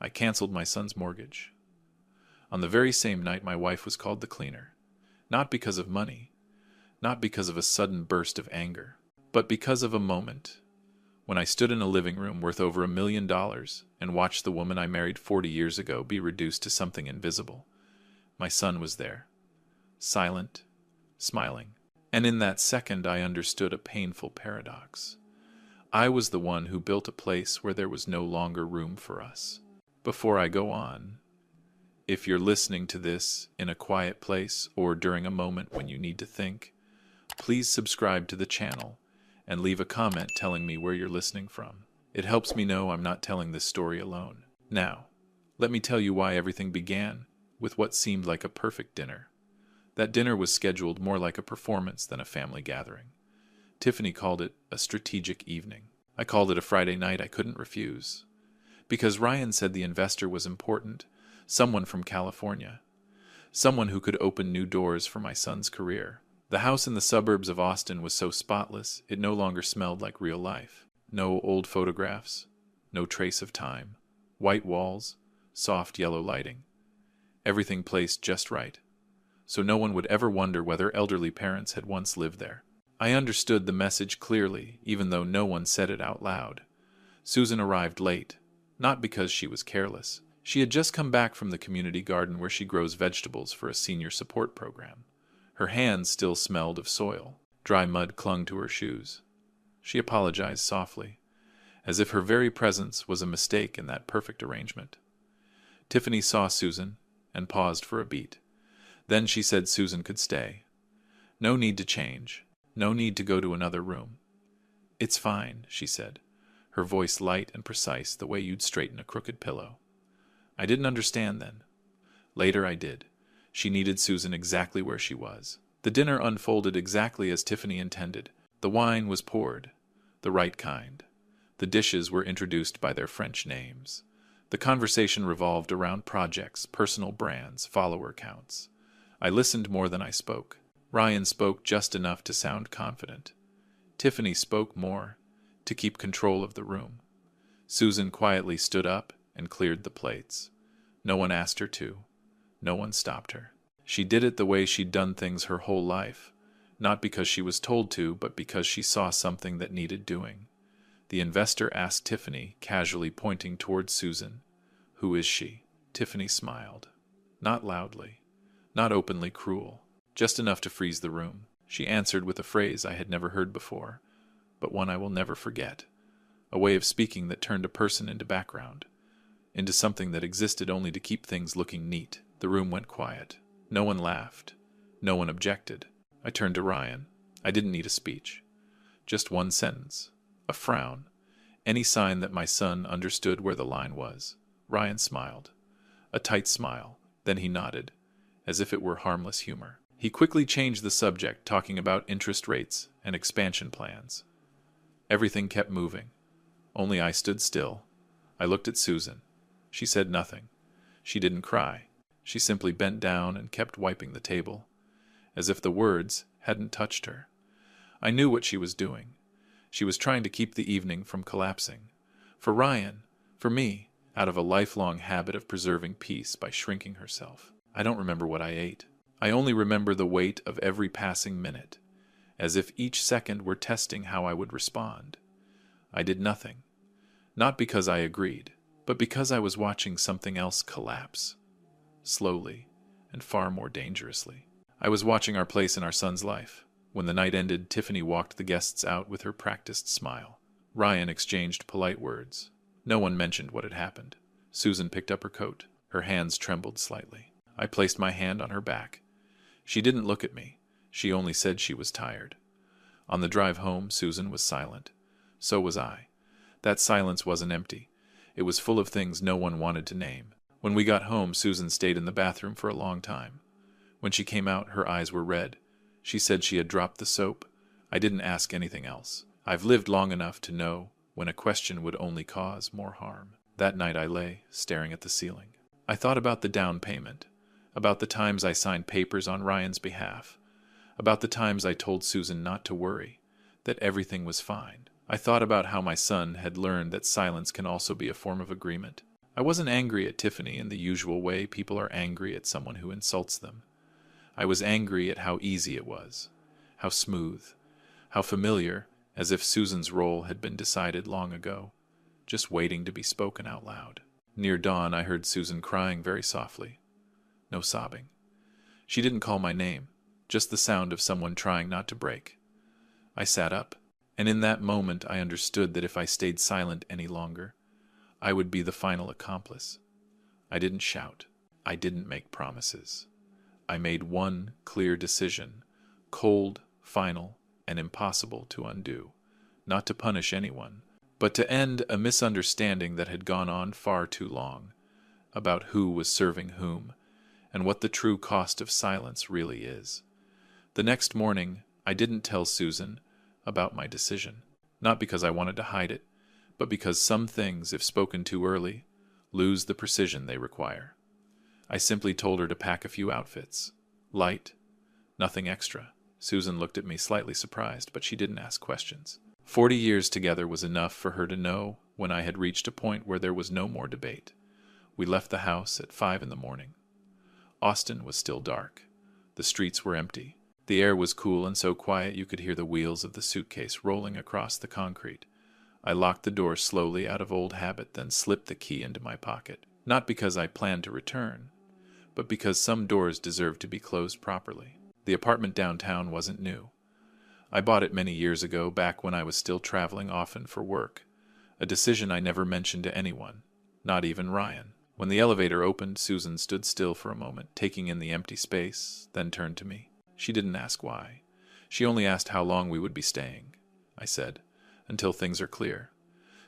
I canceled my son's mortgage. On the very same night, my wife was called the cleaner. Not because of money, not because of a sudden burst of anger, but because of a moment when I stood in a living room worth over $1 million and watched the woman I married 40 years ago be reduced to something invisible. My son was there, silent, smiling. And in that second I understood a painful paradox. I was the one who built a place where there was no longer room for us. Before I go on, if you're listening to this in a quiet place or during a moment when you need to think, please subscribe to the channel and leave a comment telling me where you're listening from. It helps me know I'm not telling this story alone. Now, let me tell you why everything began with what seemed like a perfect dinner. That dinner was scheduled more like a performance than a family gathering. Tiffany called it a strategic evening. I called it a Friday night I couldn't refuse. Because Ryan said the investor was important, someone from California, someone who could open new doors for my son's career. The house in the suburbs of Austin was so spotless, it no longer smelled like real life. No old photographs, no trace of time. White walls, soft yellow lighting. Everything placed just right, so no one would ever wonder whether elderly parents had once lived there. I understood the message clearly, even though no one said it out loud. Susan arrived late, not because she was careless. She had just come back from the community garden where she grows vegetables for a senior support program. Her hands still smelled of soil. Dry mud clung to her shoes. She apologized softly, as if her very presence was a mistake in that perfect arrangement. Tiffany saw Susan and paused for a beat. Then she said Susan could stay. No need to change. No need to go to another room. It's fine, she said, her voice light and precise the way you'd straighten a crooked pillow. I didn't understand then. Later I did. She needed Susan exactly where she was. The dinner unfolded exactly as Tiffany intended. The wine was poured, the right kind. The dishes were introduced by their French names. The conversation revolved around projects, personal brands, follower counts. I listened more than I spoke. Ryan spoke just enough to sound confident. Tiffany spoke more, to keep control of the room. Susan quietly stood up and cleared the plates. No one asked her to. No one stopped her. She did it the way she'd done things her whole life, not because she was told to, but because she saw something that needed doing. The investor asked Tiffany, casually pointing towards Susan, "Who is she?" Tiffany smiled. Not loudly, not openly cruel, just enough to freeze the room. She answered with a phrase I had never heard before, but one I will never forget. A way of speaking that turned a person into background, into something that existed only to keep things looking neat. The room went quiet. No one laughed. No one objected. I turned to Ryan. I didn't need a speech. Just one sentence. A frown. Any sign that my son understood where the line was. Ryan smiled. A tight smile. Then he nodded, as if it were harmless humor. He quickly changed the subject, talking about interest rates and expansion plans. Everything kept moving. Only I stood still. I looked at Susan. She said nothing. She didn't cry. She simply bent down and kept wiping the table, as if the words hadn't touched her. I knew what she was doing. She was trying to keep the evening from collapsing. For Ryan, for me, out of a lifelong habit of preserving peace by shrinking herself. I don't remember what I ate. I only remember the weight of every passing minute, as if each second were testing how I would respond. I did nothing, not because I agreed, but because I was watching something else collapse. Slowly, and far more dangerously. I was watching our place in our son's life. When the night ended, Tiffany walked the guests out with her practiced smile. Ryan exchanged polite words. No one mentioned what had happened. Susan picked up her coat. Her hands trembled slightly. I placed my hand on her back. She didn't look at me. She only said she was tired. On the drive home, Susan was silent. So was I. That silence wasn't empty. It was full of things no one wanted to name. When we got home, Susan stayed in the bathroom for a long time. When she came out, her eyes were red. She said she had dropped the soap. I didn't ask anything else. I've lived long enough to know when a question would only cause more harm. That night I lay, staring at the ceiling. I thought about the down payment, about the times I signed papers on Ryan's behalf, about the times I told Susan not to worry, that everything was fine. I thought about how my son had learned that silence can also be a form of agreement. I wasn't angry at Tiffany in the usual way people are angry at someone who insults them. I was angry at how easy it was, how smooth, how familiar, as if Susan's role had been decided long ago, just waiting to be spoken out loud. Near dawn, I heard Susan crying very softly. No sobbing. She didn't call my name, just the sound of someone trying not to break. I sat up, and in that moment I understood that if I stayed silent any longer, I would be the final accomplice. I didn't shout. I didn't make promises. I made one clear decision, cold, final, and impossible to undo, not to punish anyone, but to end a misunderstanding that had gone on far too long, about who was serving whom, and what the true cost of silence really is. The next morning, I didn't tell Susan about my decision, not because I wanted to hide it, but because some things, if spoken too early, lose the precision they require. I simply told her to pack a few outfits. Light, nothing extra. Susan looked at me slightly surprised, but she didn't ask questions. 40 years together was enough for her to know when I had reached a point where there was no more debate. We left the house at 5 in the morning. Austin was still dark. The streets were empty. The air was cool and so quiet you could hear the wheels of the suitcase rolling across the concrete. I locked the door slowly out of old habit, then slipped the key into my pocket. Not because I planned to return, but because some doors deserved to be closed properly. The apartment downtown wasn't new. I bought it many years ago, back when I was still traveling often for work, a decision I never mentioned to anyone, not even Ryan. When the elevator opened, Susan stood still for a moment, taking in the empty space, then turned to me. She didn't ask why. She only asked how long we would be staying. I said, "Until things are clear."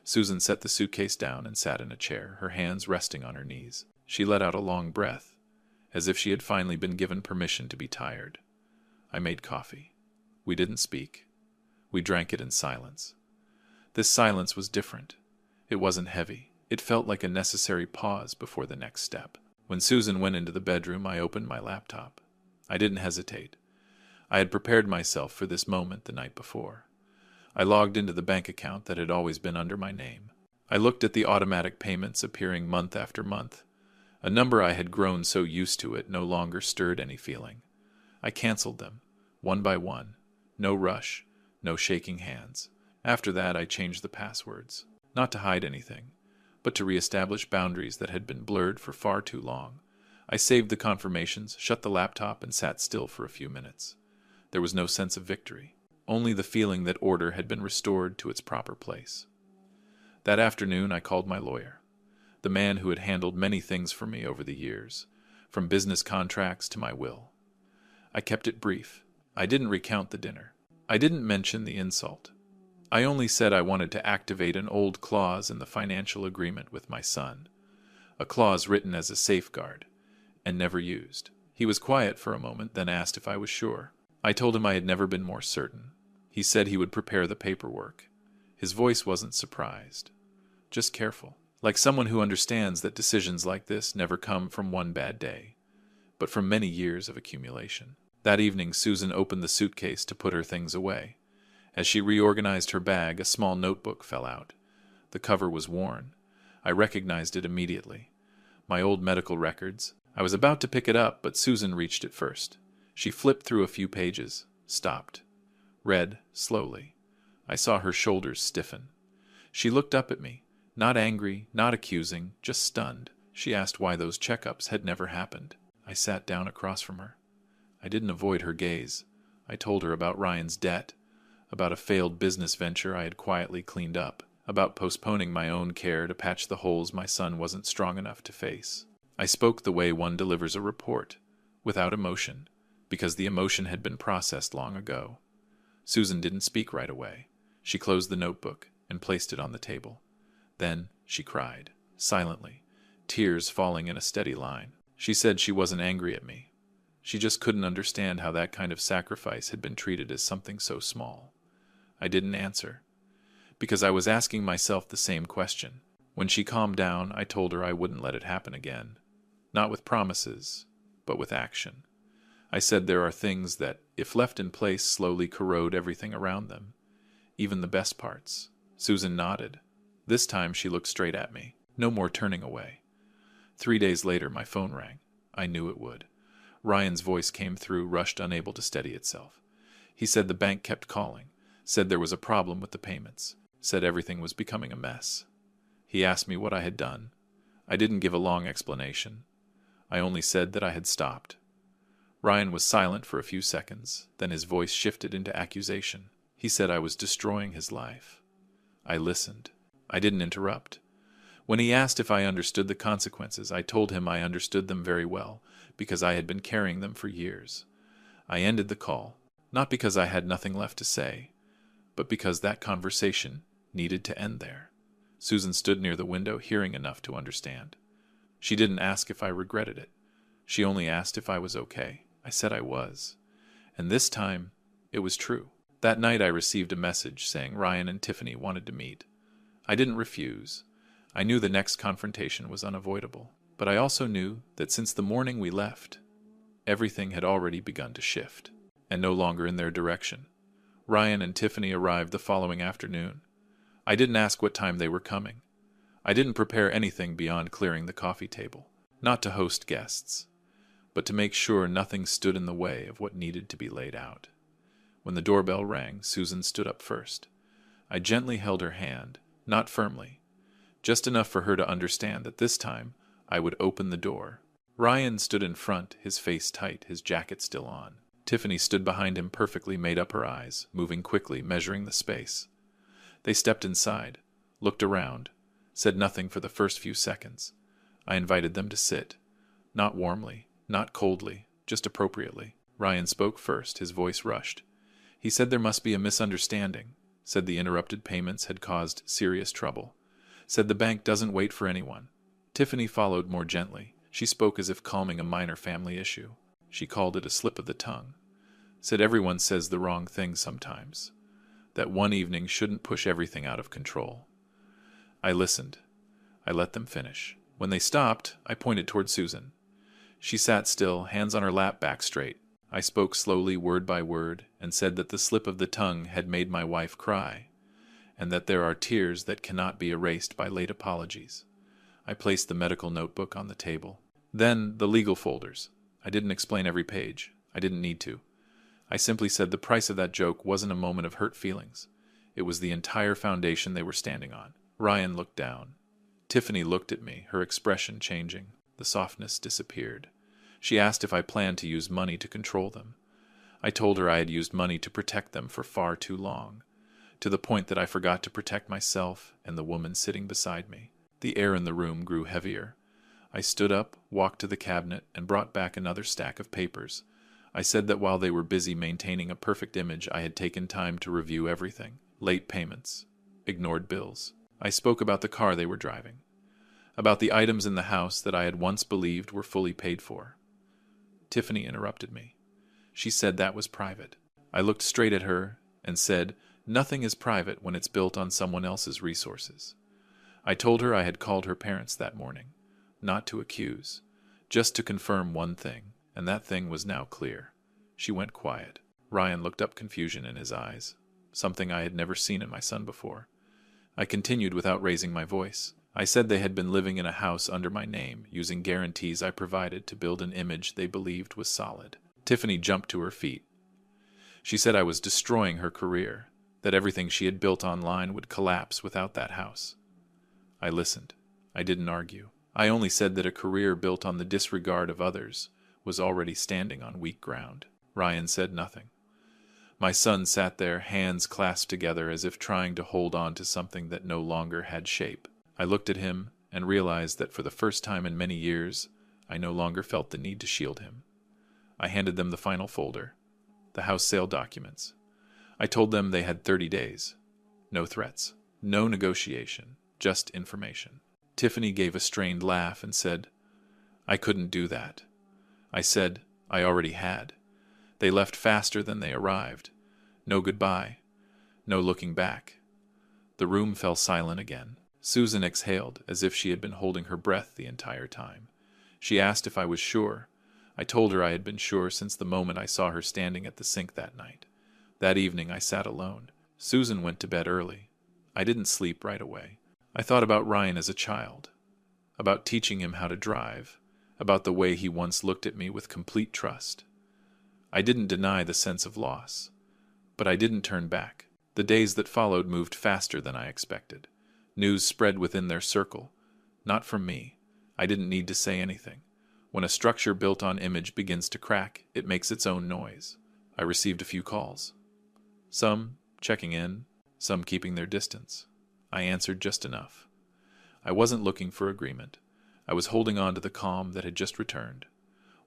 Susan set the suitcase down and sat in a chair, her hands resting on her knees. She let out a long breath, as if she had finally been given permission to be tired. I made coffee. We didn't speak. We drank it in silence. This silence was different. It wasn't heavy. It felt like a necessary pause before the next step. When Susan went into the bedroom, I opened my laptop. I didn't hesitate. I had prepared myself for this moment the night before. I logged into the bank account that had always been under my name. I looked at the automatic payments appearing month after month. A number I had grown so used to it no longer stirred any feeling. I canceled them, one by one. No rush, no shaking hands. After that, I changed the passwords, not to hide anything, but to reestablish boundaries that had been blurred for far too long. I saved the confirmations, shut the laptop, and sat still for a few minutes. There was no sense of victory, only the feeling that order had been restored to its proper place. That afternoon, I called my lawyer, the man who had handled many things for me over the years, from business contracts to my will. I kept it brief. I didn't recount the dinner. I didn't mention the insult. I only said I wanted to activate an old clause in the financial agreement with my son, a clause written as a safeguard, and never used. He was quiet for a moment, then asked if I was sure. I told him I had never been more certain. He said he would prepare the paperwork. His voice wasn't surprised, just careful, like someone who understands that decisions like this never come from one bad day, but from many years of accumulation. That evening, Susan opened the suitcase to put her things away. As she reorganized her bag, a small notebook fell out. The cover was worn. I recognized it immediately. My old medical records. I was about to pick it up, but Susan reached it first. She flipped through a few pages, stopped, read slowly. I saw her shoulders stiffen. She looked up at me, not angry, not accusing, just stunned. She asked why those checkups had never happened. I sat down across from her. I didn't avoid her gaze. I told her about Ryan's debt, about a failed business venture I had quietly cleaned up, about postponing my own care to patch the holes my son wasn't strong enough to face. I spoke the way one delivers a report, without emotion, because the emotion had been processed long ago. Susan didn't speak right away. She closed the notebook and placed it on the table. Then she cried, silently, tears falling in a steady line. She said she wasn't angry at me. She just couldn't understand how that kind of sacrifice had been treated as something so small. I didn't answer, because I was asking myself the same question. When she calmed down, I told her I wouldn't let it happen again. Not with promises, but with action. I said there are things that, if left in place, slowly corrode everything around them, even the best parts. Susan nodded. This time she looked straight at me. No more turning away. 3 days later, my phone rang. I knew it would. Ryan's voice came through, rushed, unable to steady itself. He said the bank kept calling, said there was a problem with the payments, said everything was becoming a mess. He asked me what I had done. I didn't give a long explanation. I only said that I had stopped. Ryan was silent for a few seconds, then his voice shifted into accusation. He said I was destroying his life. I listened. I didn't interrupt. When he asked if I understood the consequences, I told him I understood them very well, because I had been carrying them for years. I ended the call, not because I had nothing left to say, but because that conversation needed to end there. Susan stood near the window, hearing enough to understand. She didn't ask if I regretted it. She only asked if I was okay. I said I was. And this time, it was true. That night I received a message saying Ryan and Tiffany wanted to meet. I didn't refuse. I knew the next confrontation was unavoidable. But I also knew that since the morning we left, everything had already begun to shift, and no longer in their direction. Ryan and Tiffany arrived the following afternoon. I didn't ask what time they were coming. I didn't prepare anything beyond clearing the coffee table, not to host guests, but to make sure nothing stood in the way of what needed to be laid out. When the doorbell rang, Susan stood up first. I gently held her hand, not firmly, just enough for her to understand that this time I would open the door. Ryan stood in front, his face tight, his jacket still on. Tiffany stood behind him, perfectly made up her eyes, moving quickly, measuring the space. They stepped inside, looked around, said nothing for the first few seconds. I invited them to sit, not warmly, not coldly, just appropriately. Ryan spoke first, his voice rushed. He said there must be a misunderstanding, said the interrupted payments had caused serious trouble, said the bank doesn't wait for anyone. Tiffany followed more gently. She spoke as if calming a minor family issue. She called it a slip of the tongue, said everyone says the wrong thing sometimes, that one evening shouldn't push everything out of control. I listened. I let them finish. When they stopped, I pointed toward Susan. She sat still, hands on her lap, back straight. I spoke slowly, word by word, and said that the slip of the tongue had made my wife cry, and that there are tears that cannot be erased by late apologies. I placed the medical notebook on the table. Then the legal folders. I didn't explain every page. I didn't need to. I simply said the price of that joke wasn't a moment of hurt feelings. It was the entire foundation they were standing on. Ryan looked down. Tiffany looked at me, her expression changing. The softness disappeared. She asked if I planned to use money to control them. I told her I had used money to protect them for far too long, to the point that I forgot to protect myself and the woman sitting beside me. The air in the room grew heavier. I stood up, walked to the cabinet, and brought back another stack of papers. I said that while they were busy maintaining a perfect image, I had taken time to review everything. Late payments, ignored bills. I spoke about the car they were driving, about the items in the house that I had once believed were fully paid for. Tiffany interrupted me. She said that was private. I looked straight at her and said, nothing is private when it's built on someone else's resources. I told her I had called her parents that morning, not to accuse, just to confirm one thing, and that thing was now clear. She went quiet. Ryan looked up, confusion in his eyes, something I had never seen in my son before. I continued without raising my voice. I said they had been living in a house under my name, using guarantees I provided to build an image they believed was solid. Tiffany jumped to her feet. She said I was destroying her career, that everything she had built online would collapse without that house. I listened. I didn't argue. I only said that a career built on the disregard of others was already standing on weak ground. Ryan said nothing. My son sat there, hands clasped together as if trying to hold on to something that no longer had shape. I looked at him and realized that for the first time in many years, I no longer felt the need to shield him. I handed them the final folder, the house sale documents. I told them they had 30 days. No threats, no negotiation, just information. Tiffany gave a strained laugh and said, I couldn't do that. I said I already had. They left faster than they arrived. No goodbye. No looking back. The room fell silent again. Susan exhaled as if she had been holding her breath the entire time. She asked if I was sure. I told her I had been sure since the moment I saw her standing at the sink that night. That evening I sat alone. Susan went to bed early. I didn't sleep right away. I thought about Ryan as a child, about teaching him how to drive, about the way he once looked at me with complete trust. I didn't deny the sense of loss, but I didn't turn back. The days that followed moved faster than I expected. News spread within their circle, not from me. I didn't need to say anything. When a structure built on image begins to crack, it makes its own noise. I received a few calls. Some checking in, some keeping their distance. I answered just enough. I wasn't looking for agreement. I was holding on to the calm that had just returned.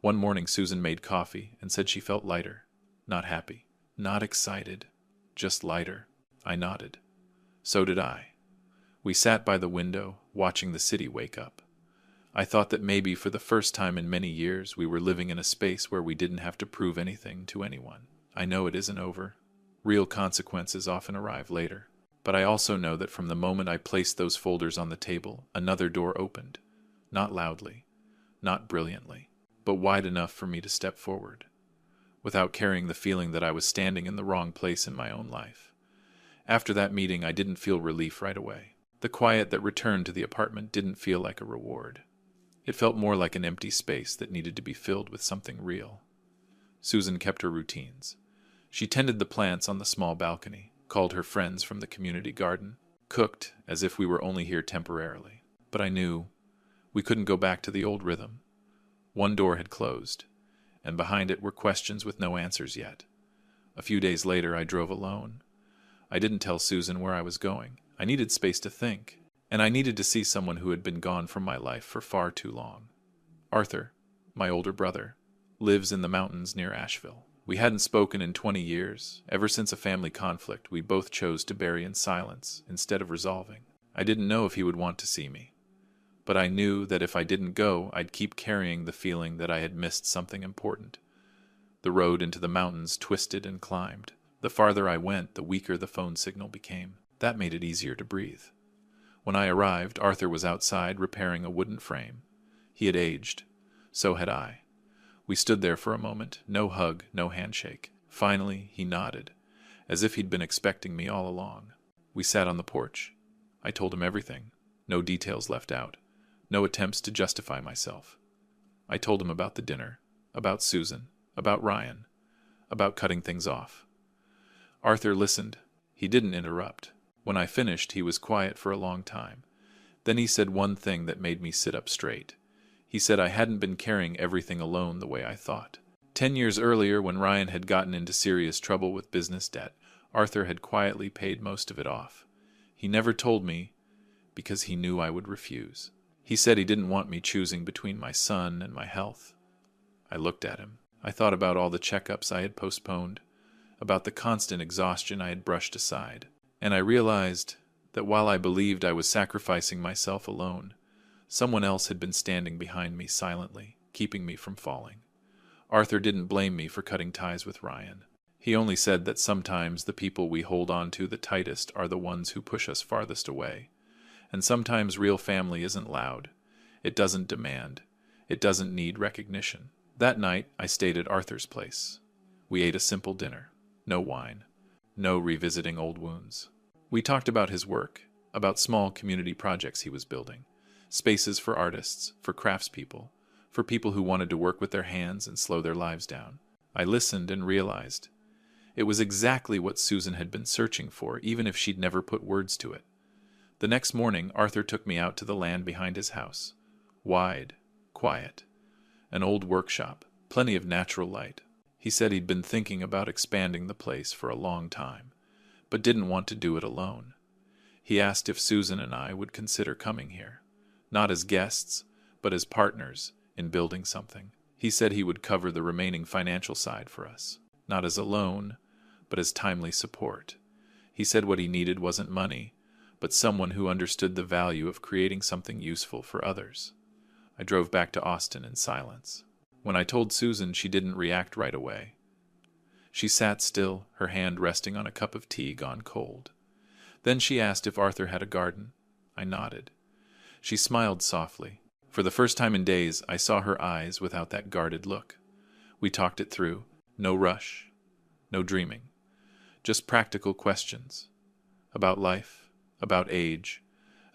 One morning Susan made coffee and said she felt lighter. Not happy, not excited, just lighter. I nodded. So did I. We sat by the window, watching the city wake up. I thought that maybe for the first time in many years we were living in a space where we didn't have to prove anything to anyone. I know it isn't over. Real consequences often arrive later. But I also know that from the moment I placed those folders on the table, another door opened. Not loudly, not brilliantly, but wide enough for me to step forward, without carrying the feeling that I was standing in the wrong place in my own life. After that meeting, I didn't feel relief right away. The quiet that returned to the apartment didn't feel like a reward. It felt more like an empty space that needed to be filled with something real. Susan kept her routines. She tended the plants on the small balcony, called her friends from the community garden, cooked as if we were only here temporarily. But I knew we couldn't go back to the old rhythm. One door had closed, and behind it were questions with no answers yet. A few days later, I drove alone. I didn't tell Susan where I was going. I needed space to think, and I needed to see someone who had been gone from my life for far too long. Arthur, my older brother, lives in the mountains near Asheville. We hadn't spoken in 20 years. Ever since a family conflict, we both chose to bury in silence instead of resolving. I didn't know if he would want to see me, but I knew that if I didn't go, I'd keep carrying the feeling that I had missed something important. The road into the mountains twisted and climbed. The farther I went, the weaker the phone signal became. That made it easier to breathe. When I arrived, Arthur was outside repairing a wooden frame. He had aged. So had I. We stood there for a moment, no hug, no handshake. Finally, he nodded, as if he'd been expecting me all along. We sat on the porch. I told him everything, no details left out, no attempts to justify myself. I told him about the dinner, about Susan, about Ryan, about cutting things off. Arthur listened. He didn't interrupt. When I finished, he was quiet for a long time. Then he said one thing that made me sit up straight. He said I hadn't been carrying everything alone the way I thought. 10 years earlier, when Ryan had gotten into serious trouble with business debt, Arthur had quietly paid most of it off. He never told me because he knew I would refuse. He said he didn't want me choosing between my son and my health. I looked at him. I thought about all the checkups I had postponed, about the constant exhaustion I had brushed aside. And I realized that while I believed I was sacrificing myself alone, someone else had been standing behind me silently, keeping me from falling. Arthur didn't blame me for cutting ties with Ryan. He only said that sometimes the people we hold on to the tightest are the ones who push us farthest away. And sometimes real family isn't loud. It doesn't demand. It doesn't need recognition. That night, I stayed at Arthur's place. We ate a simple dinner. No wine. No revisiting old wounds. We talked about his work, about small community projects he was building, spaces for artists, for craftspeople, for people who wanted to work with their hands and slow their lives down. I listened and realized it was exactly what Susan had been searching for, even if she'd never put words to it. The next morning, Arthur took me out to the land behind his house. Wide, quiet, an old workshop, plenty of natural light. He said he'd been thinking about expanding the place for a long time, but didn't want to do it alone. He asked if Susan and I would consider coming here, not as guests, but as partners in building something. He said he would cover the remaining financial side for us, not as a loan, but as timely support. He said what he needed wasn't money, but someone who understood the value of creating something useful for others. I drove back to Austin in silence. When I told Susan, she didn't react right away. She sat still, her hand resting on a cup of tea gone cold. Then she asked if Arthur had a garden. I nodded. She smiled softly. For the first time in days, I saw her eyes without that guarded look. We talked it through. No rush. No dreaming. Just practical questions. About life. About age.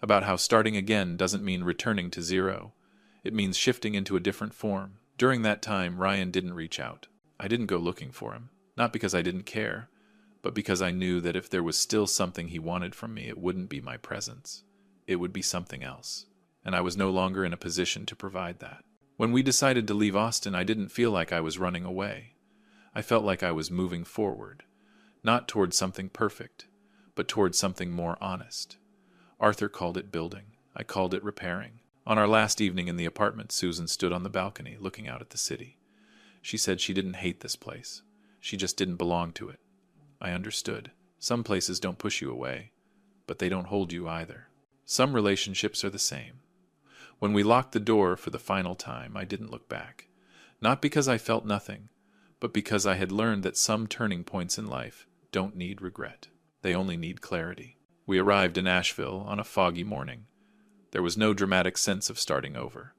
about how starting again doesn't mean returning to zero. It means shifting into a different form. During that time, Ryan didn't reach out. I didn't go looking for him, not because I didn't care, but because I knew that if there was still something he wanted from me, it wouldn't be my presence. It would be something else, and I was no longer in a position to provide that. When we decided to leave Austin, I didn't feel like I was running away. I felt like I was moving forward, not toward something perfect, but toward something more honest. Arthur called it building. I called it repairing. On our last evening in the apartment, Susan stood on the balcony looking out at the city. She said she didn't hate this place. She just didn't belong to it. I understood. Some places don't push you away, but they don't hold you either. Some relationships are the same. When we locked the door for the final time, I didn't look back. Not because I felt nothing, but because I had learned that some turning points in life don't need regret. They only need clarity. We arrived in Asheville on a foggy morning. There was no dramatic sense of starting over.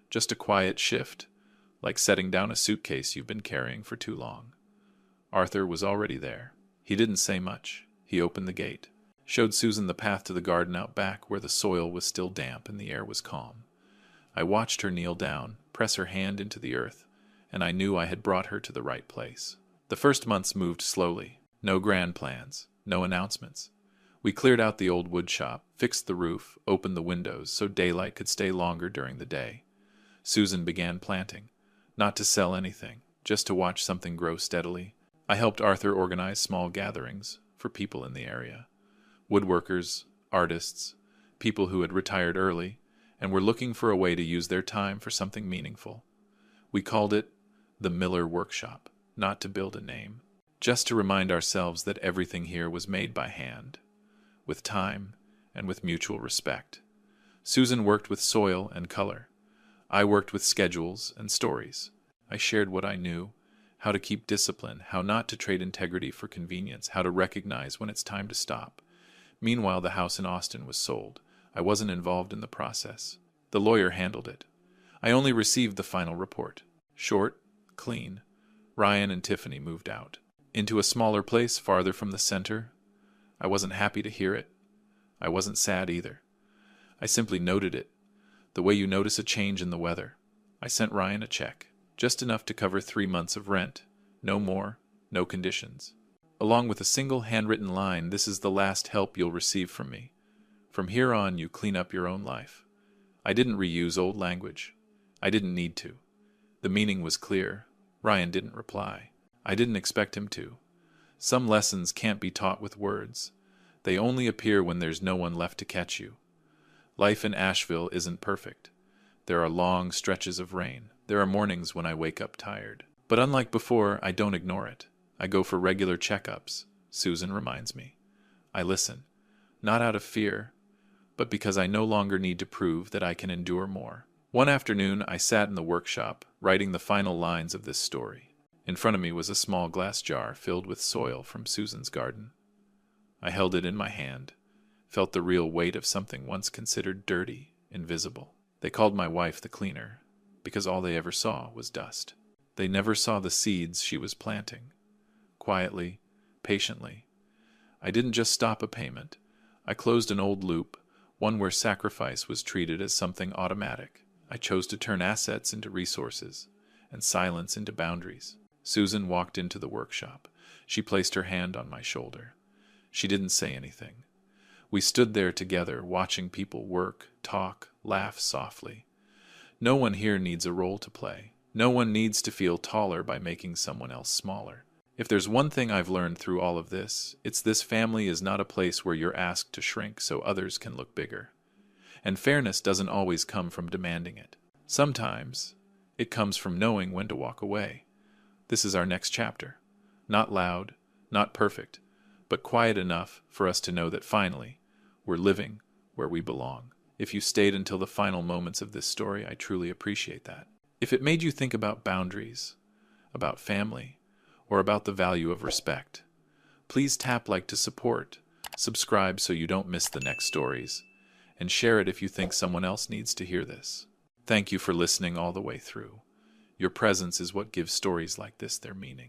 Just a quiet shift, like setting down a suitcase you've been carrying for too long. Arthur was already there. He didn't say much. He opened the gate, showed Susan the path to the garden out back where the soil was still damp and the air was calm. I watched her kneel down, press her hand into the earth, and I knew I had brought her to the right place. The first months moved slowly. No grand plans, no announcements. We cleared out the old wood shop, fixed the roof, opened the windows so daylight could stay longer during the day. Susan began planting, not to sell anything, just to watch something grow steadily. I helped Arthur organize small gatherings for people in the area. Woodworkers, artists, people who had retired early and were looking for a way to use their time for something meaningful. We called it the Miller Workshop, not to build a name, just to remind ourselves that everything here was made by hand, with time and with mutual respect. Susan worked with soil and color. I worked with schedules and stories. I shared what I knew, how to keep discipline, how not to trade integrity for convenience, how to recognize when it's time to stop. Meanwhile, the house in Austin was sold. I wasn't involved in the process. The lawyer handled it. I only received the final report. Short, clean. Ryan and Tiffany moved out. Into a smaller place farther from the center. I wasn't happy to hear it. I wasn't sad either. I simply noted it, the way you notice a change in the weather. I sent Ryan a check, just enough to cover 3 months of rent. No more, no conditions. Along with a single handwritten line, "This is the last help you'll receive from me. From here on, you clean up your own life." I didn't reuse old language. I didn't need to. The meaning was clear. Ryan didn't reply. I didn't expect him to. Some lessons can't be taught with words. They only appear when there's no one left to catch you. Life in Asheville isn't perfect. There are long stretches of rain. There are mornings when I wake up tired. But unlike before, I don't ignore it. I go for regular checkups. Susan reminds me. I listen, not out of fear, but because I no longer need to prove that I can endure more. One afternoon, I sat in the workshop, writing the final lines of this story. In front of me was a small glass jar filled with soil from Susan's garden. I held it in my hand, felt the real weight of something once considered dirty, invisible. They called my wife the cleaner, because all they ever saw was dust. They never saw the seeds she was planting. Quietly, patiently. I didn't just stop a payment. I closed an old loop, one where sacrifice was treated as something automatic. I chose to turn assets into resources, and silence into boundaries. Susan walked into the workshop. She placed her hand on my shoulder. She didn't say anything. We stood there together, watching people work, talk, laugh softly. No one here needs a role to play. No one needs to feel taller by making someone else smaller. If there's one thing I've learned through all of this, it's this family is not a place where you're asked to shrink so others can look bigger. And fairness doesn't always come from demanding it. Sometimes it comes from knowing when to walk away. This is our next chapter. Not loud, not perfect, but quiet enough for us to know that finally, we're living where we belong. If you stayed until the final moments of this story, I truly appreciate that. If it made you think about boundaries, about family, or about the value of respect, please tap like to support, subscribe so you don't miss the next stories, and share it if you think someone else needs to hear this. Thank you for listening all the way through. Your presence is what gives stories like this their meaning.